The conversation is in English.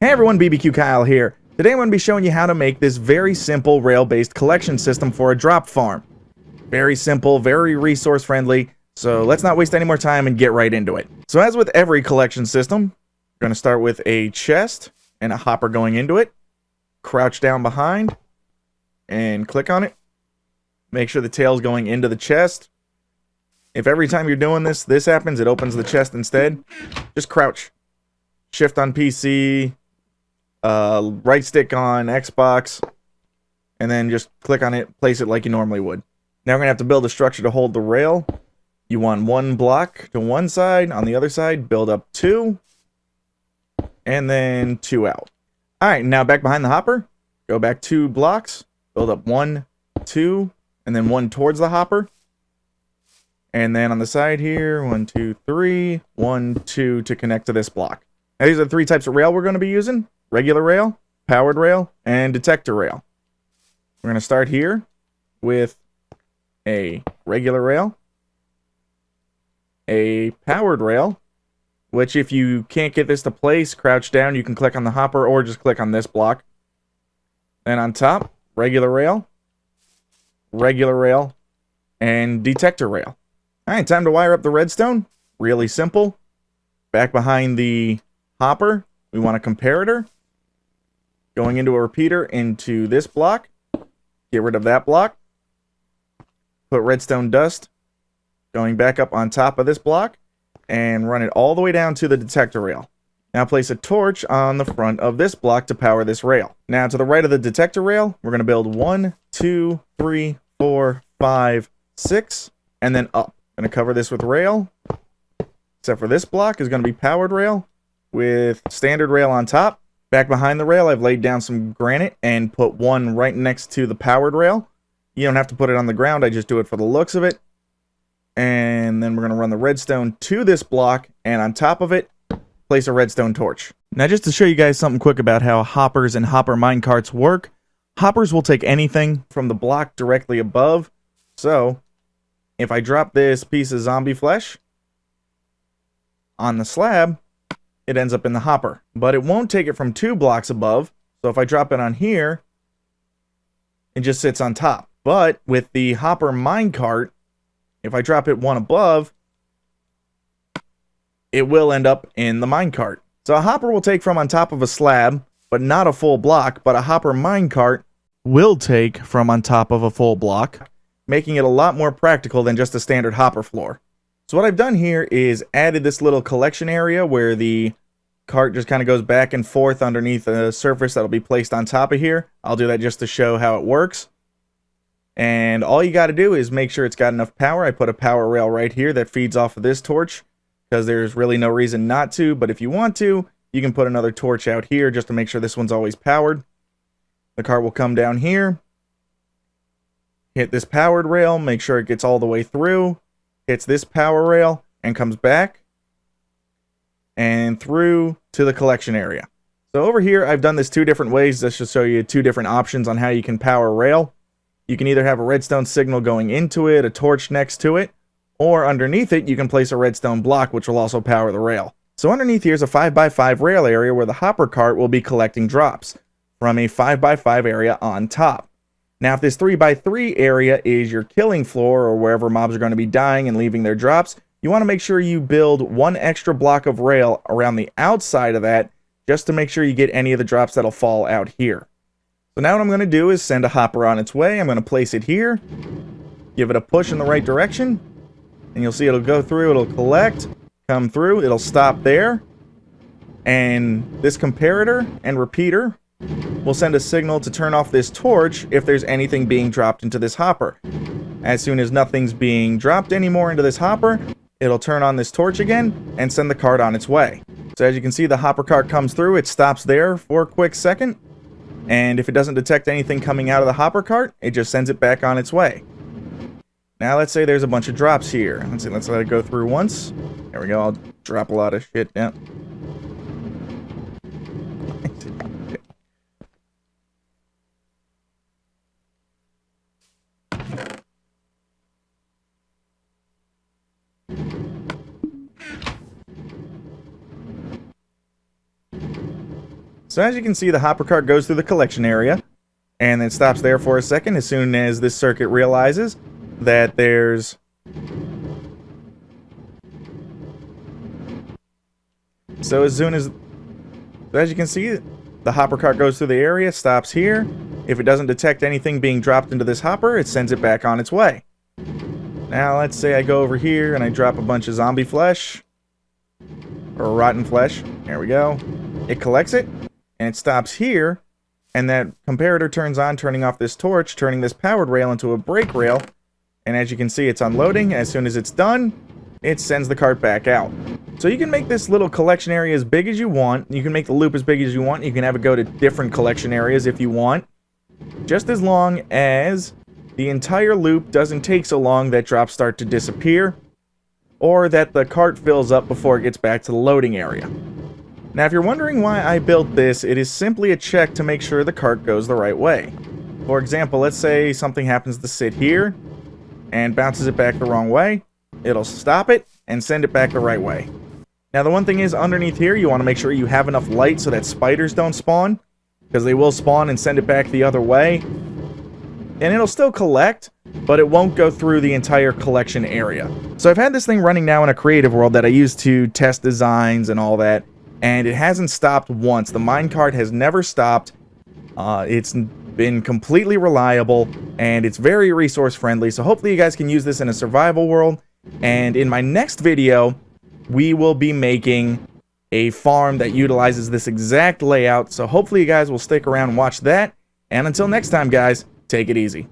Hey everyone, BBQ Kyle here. Today I'm going to be showing you how to make this very simple rail-based collection system for a drop farm. Very simple, very resource friendly, so let's not waste any more time and get right into it. So as with every collection system, we're going to start with a chest and a hopper going into it. Crouch down behind and click on it. Make sure the tail's going into the chest. If every time you're doing this happens, it opens the chest instead, just crouch. Shift on PC, right stick on Xbox, and then just click on it, place it like you normally would. Now we're going to have to build a structure to hold the rail. You want one block to one side, on the other side, build up two, and then two out. Alright, now back behind the hopper, go back 2 blocks, build up 1, 2, and then 1 towards the hopper. And then on the side here, 1, 2, 3, 1, 2 to connect to this block. Now these are the 3 types of rail we're going to be using. Regular rail, powered rail, and detector rail. We're going to start here with a regular rail, a powered rail, which if you can't get this to place, crouch down, you can click on the hopper or just click on this block. Then on top, regular rail, and detector rail. Alright, time to wire up the redstone. Really simple. Back behind the hopper, we want a comparator. Going into a repeater into this block. Get rid of that block. Put redstone dust going back up on top of this block. And run it all the way down to the detector rail. Now place a torch on the front of this block to power this rail. Now to the right of the detector rail, we're going to build 1, 2, 3, 4, 5, 6, and then up. Going to cover this with rail, except for this block is going to be powered rail with standard rail on top. Back behind the rail, I've laid down some granite and put one right next to the powered rail. You don't have to put it on the ground, I just do it for the looks of it. And then we're going to run the redstone to this block, and on top of it, place a redstone torch. Now just to show you guys something quick about how hoppers and hopper minecarts work, hoppers will take anything from the block directly above. So if I drop this piece of zombie flesh on the slab, it ends up in the hopper. But it won't take it from 2 blocks above. So if I drop it on here, it just sits on top. But with the hopper minecart, if I drop it 1 above, it will end up in the minecart. So a hopper will take from on top of a slab, but not a full block. But a hopper minecart will take from on top of a full block, making it a lot more practical than just a standard hopper floor. So what I've done here is added this little collection area where the cart just kind of goes back and forth underneath a surface that'll be placed on top of here. I'll do that just to show how it works. And all you got to do is make sure it's got enough power. I put a power rail right here that feeds off of this torch because there's really no reason not to. But if you want to, you can put another torch out here just to make sure this one's always powered. The cart will come down here, hit this powered rail, make sure it gets all the way through, hits this power rail, and comes back and through to the collection area. So over here, I've done this 2 different ways. This should show you 2 different options on how you can power a rail. You can either have a redstone signal going into it, a torch next to it, or underneath it, you can place a redstone block, which will also power the rail. So underneath here is a 5x5 rail area where the hopper cart will be collecting drops from a 5x5 area on top. Now, if this 3x3 area is your killing floor or wherever mobs are going to be dying and leaving their drops, you want to make sure you build 1 extra block of rail around the outside of that just to make sure you get any of the drops that'll fall out here. So now what I'm going to do is send a hopper on its way. I'm going to place it here, give it a push in the right direction, and you'll see it'll go through, it'll collect, come through, it'll stop there, and this comparator and repeater will send a signal to turn off this torch if there's anything being dropped into this hopper. As soon as nothing's being dropped anymore into this hopper, it'll turn on this torch again and send the cart on its way. So as you can see, the hopper cart comes through, it stops there for a quick second, and if it doesn't detect anything coming out of the hopper cart, it just sends it back on its way. Now let's say there's a bunch of drops here. Let's let it go through once. There we go, I'll drop a lot of shit down. So as you can see, the hopper cart goes through the collection area and then stops there for a second as soon as this circuit realizes that there's as you can see, the hopper cart goes through the area, stops here. If it doesn't detect anything being dropped into this hopper, it sends it back on its way. Now let's say I go over here and I drop a bunch of zombie flesh or rotten flesh. There we go. It collects it and it stops here, and that comparator turns on, turning off this torch, turning this powered rail into a brake rail. And as you can see, it's unloading. As soon as it's done, it sends the cart back out. So you can make this little collection area as big as you want. You can make the loop as big as you want. You can have it go to different collection areas if you want. Just as long as the entire loop doesn't take so long that drops start to disappear, or that the cart fills up before it gets back to the loading area. Now, if you're wondering why I built this, it is simply a check to make sure the cart goes the right way. For example, let's say something happens to sit here and bounces it back the wrong way. It'll stop it and send it back the right way. Now, the one thing is, underneath here, you want to make sure you have enough light so that spiders don't spawn, because they will spawn and send it back the other way. And it'll still collect, but it won't go through the entire collection area. So I've had this thing running now in a creative world that I use to test designs and all that, and it hasn't stopped once. The minecart has never stopped. It's been completely reliable, and it's very resource friendly. So hopefully you guys can use this in a survival world. And in my next video, we will be making a farm that utilizes this exact layout. So hopefully you guys will stick around and watch that. And until next time, guys, take it easy.